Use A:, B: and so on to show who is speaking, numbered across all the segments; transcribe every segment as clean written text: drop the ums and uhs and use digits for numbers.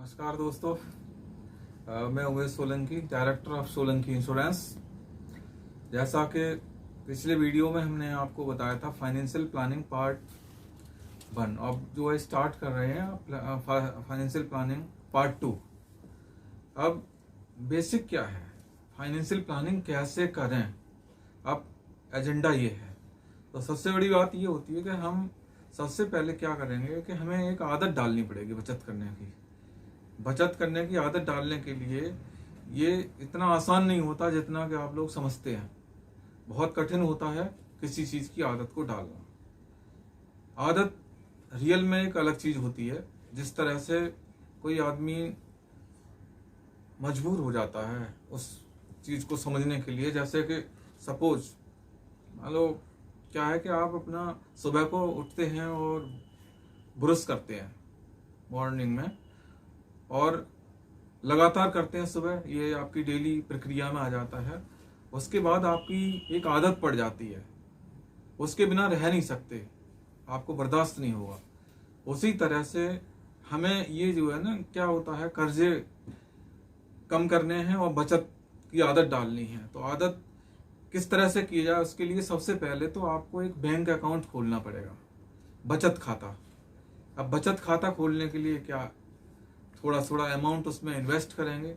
A: नमस्कार दोस्तों, मैं Umesh Solanki, director of Solanki insurance. जैसा कि पिछले वीडियो में हमने आपको बताया था फाइनेंशियल प्लानिंग पार्ट 1, अब जो है स्टार्ट कर रहे हैं फाइनेंशियल प्लानिंग पार्ट 2। अब बेसिक क्या है, फाइनेंशियल प्लानिंग कैसे करें, अब एजेंडा ये है। तो सबसे बड़ी बात ये होती है कि हम सबसे पहले क्या करेंगे कि हमें एक आदत डालनी पड़ेगी बचत करने की। बचत करने की आदत डालने के लिए ये इतना आसान नहीं होता जितना कि आप लोग समझते हैं। बहुत कठिन होता है किसी चीज़ की आदत को डालना। आदत रियल में एक अलग चीज़ होती है। जिस तरह से कोई आदमी मजबूर हो जाता है उस चीज़ को समझने के लिए, जैसे कि सपोज मान लो क्या है कि आप अपना सुबह को उठते हैं और ब्रश करते हैं मॉर्निंग में और लगातार करते हैं सुबह, ये आपकी डेली प्रक्रिया में आ जाता है। उसके बाद आपकी एक आदत पड़ जाती है, उसके बिना रह नहीं सकते, आपको बर्दाश्त नहीं होगा। उसी तरह से हमें ये जो है ना, क्या होता है, कर्जे कम करने हैं और बचत की आदत डालनी है। तो आदत किस तरह से की जाए, उसके लिए सबसे पहले तो आपको एक बैंक अकाउंट खोलना पड़ेगा, बचत खाता। अब बचत खाता खोलने के लिए क्या, थोड़ा थोड़ा अमाउंट उसमें इन्वेस्ट करेंगे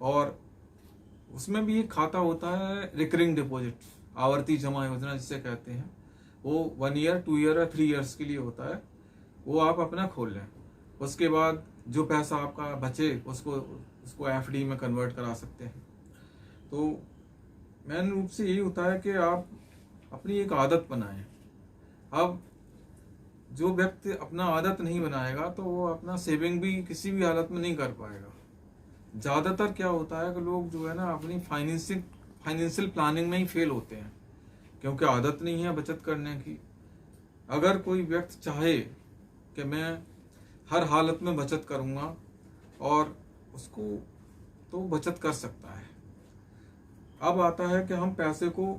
A: और उसमें भी एक खाता होता है रिकरिंग डिपॉजिट, आवर्ती जमा योजना जिसे कहते हैं। वो 1 ईयर 2 ईयर या 3 ईयर्स के लिए होता है, वो आप अपना खोल लें। उसके बाद जो पैसा आपका बचे उसको एफडी में कन्वर्ट करा सकते हैं। तो मेन रूप से यही होता है कि आप अपनी एक आदत बनाएं। अब जो व्यक्ति अपना आदत नहीं बनाएगा तो वो अपना सेविंग भी किसी भी हालत में नहीं कर पाएगा। ज़्यादातर क्या होता है कि लोग जो है ना अपनी फाइनेंशियल प्लानिंग में ही फेल होते हैं, क्योंकि आदत नहीं है बचत करने की। अगर कोई व्यक्ति चाहे कि मैं हर हालत में बचत करूँगा और उसको तो बचत कर सकता है। अब आता है कि हम पैसे को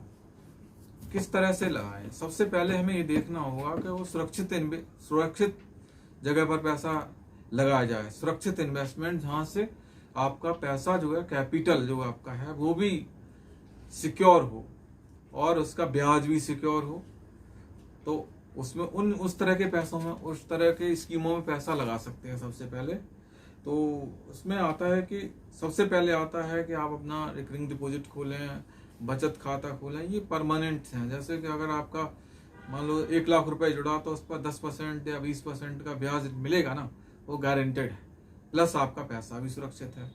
A: किस तरह से लगाएं। सबसे पहले हमें ये देखना होगा कि वो सुरक्षित जगह पर पैसा लगाया जाए, सुरक्षित इन्वेस्टमेंट, जहां से आपका पैसा जो है, कैपिटल जो आपका है, वो भी सिक्योर हो और उसका ब्याज भी सिक्योर हो। तो उसमें उस तरह के पैसों में, उस तरह के स्कीमों में पैसा लगा सकते हैं सबसे पहले। तो उसमें आता है कि सबसे पहले आता है कि आप अपना रिकरिंग डिपॉजिट खोलें, बचत खाता खोलें। ये परमानेंट हैं, जैसे कि अगर आपका मान लो 1 लाख रुपए जुड़ा तो उस पर 10% या 20% का ब्याज मिलेगा ना, वो गारंटेड है, प्लस आपका पैसा भी सुरक्षित है।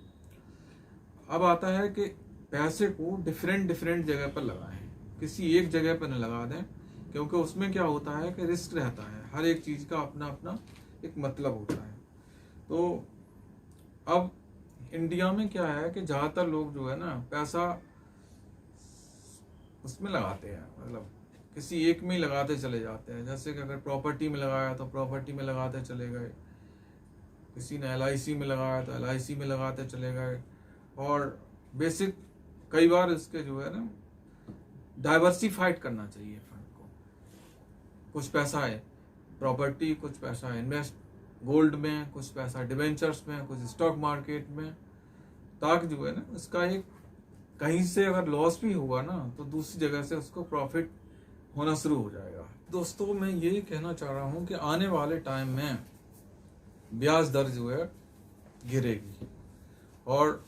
A: अब आता है कि पैसे को डिफरेंट जगह पर लगाएं, किसी एक जगह पर न लगा दें, क्योंकि उसमें क्या होता है कि रिस्क रहता है। हर एक चीज़ का अपना अपना एक मतलब होता है। तो अब इंडिया में क्या है कि ज़्यादातर लोग जो है ना पैसा उसमें लगाते हैं, मतलब किसी एक में ही लगाते चले जाते हैं। जैसे कि अगर प्रॉपर्टी में लगाया तो प्रॉपर्टी में लगाते चले गए, किसी ने LIC में लगाया तो LIC में लगाते चले गए। और बेसिक कई बार इसके जो है ना डाइवर्सिफाइड करना चाहिए फंड को। कुछ पैसा है प्रॉपर्टी, कुछ पैसा इन्वेस्ट गोल्ड में, कुछ पैसा डिवेंचर्स में, कुछ स्टॉक मार्केट में, ताकि जो है ना इसका एक कहीं से अगर लॉस भी हुआ ना तो दूसरी जगह से उसको प्रॉफिट होना शुरू हो जाएगा। दोस्तों, मैं ये कहना चाह रहा हूँ कि आने वाले टाइम में ब्याज दर जो है गिरेगी, और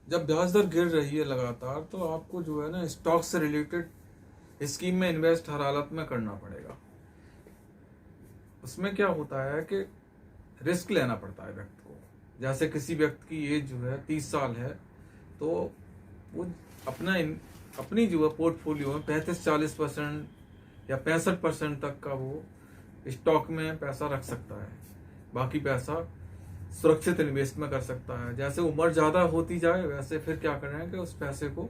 A: जब ब्याज दर गिर रही है लगातार, तो आपको जो है ना स्टॉक से रिलेटेड स्कीम में इन्वेस्ट हर हालत में करना पड़ेगा। उसमें क्या होता है कि रिस्क लेना पड़ता है व्यक्ति को। जैसे किसी व्यक्ति की एज जो है 30 साल है, तो वो अपनी जो है पोर्टफोलियो में 35-40% या 65% तक का वो स्टॉक में पैसा रख सकता है, बाकी पैसा सुरक्षित इन्वेस्ट में कर सकता है। जैसे उम्र ज़्यादा होती जाए वैसे फिर क्या करना है कि उस पैसे को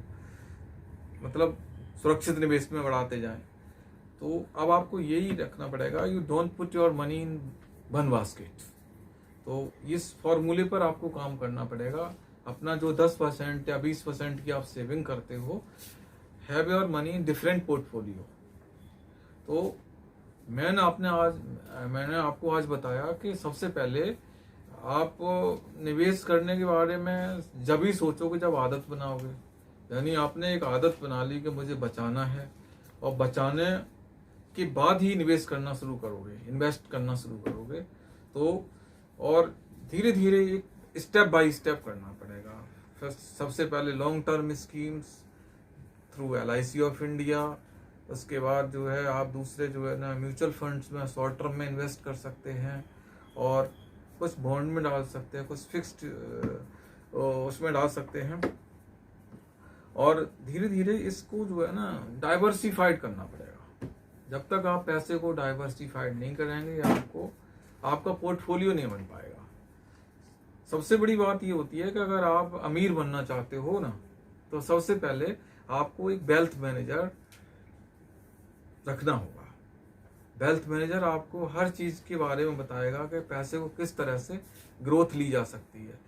A: मतलब सुरक्षित निवेश में बढ़ाते जाएं। तो अब आपको यही रखना पड़ेगा, you don't put your money in one basket. तो इस फॉर्मूले पर आपको काम करना पड़ेगा। अपना जो 10% या 20% की आप सेविंग करते हो, have your money in different portfolio. तो मैंने आपको आज बताया कि सबसे पहले आप निवेश करने के बारे में जब ही सोचोगे जब आदत बनाओगे। यानी आपने एक आदत बना ली कि मुझे बचाना है, और बचाने के बाद ही निवेश करना शुरू करोगे, इन्वेस्ट करना शुरू करोगे। तो और धीरे धीरे एक स्टेप बाय स्टेप करना पड़ेगा। फिर सबसे पहले long term schemes through LIC of India, उसके बाद जो है आप दूसरे जो है ना म्यूचुअल फंड्स में शॉर्ट टर्म में इन्वेस्ट कर सकते हैं, और कुछ बॉन्ड में डाल सकते हैं, कुछ फिक्स्ड उसमें डाल सकते हैं। और धीरे धीरे इसको जो है ना डाइवर्सिफाइड करना पड़ेगा। जब तक आप पैसे को डाइवर्सिफाइड नहीं करेंगे, आपको आपका पोर्टफोलियो नहीं बन पाएगा। सबसे बड़ी बात ये होती है कि अगर आप अमीर बनना चाहते हो ना, तो सबसे पहले आपको एक वेल्थ मैनेजर रखना होगा। वेल्थ मैनेजर आपको हर चीज के बारे में बताएगा कि पैसे को किस तरह से ग्रोथ ली जा सकती है।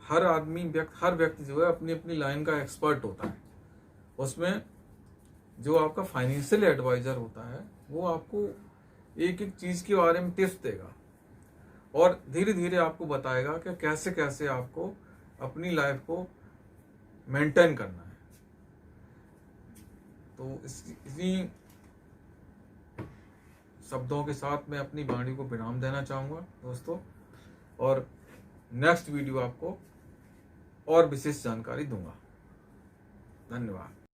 A: हर व्यक्ति जो है अपनी अपनी लाइन का एक्सपर्ट होता है। उसमें जो आपका फाइनेंशियल एडवाइजर होता है वो आपको एक एक चीज के बारे में टिप्स देगा, और धीरे धीरे आपको बताएगा कि कैसे कैसे आपको अपनी लाइफ को मेंटेन करना है। तो इसी शब्दों के साथ मैं अपनी वाणी को विराम देना चाहूँगा दोस्तों, और नेक्स्ट वीडियो आपको और विशेष जानकारी दूंगा। धन्यवाद।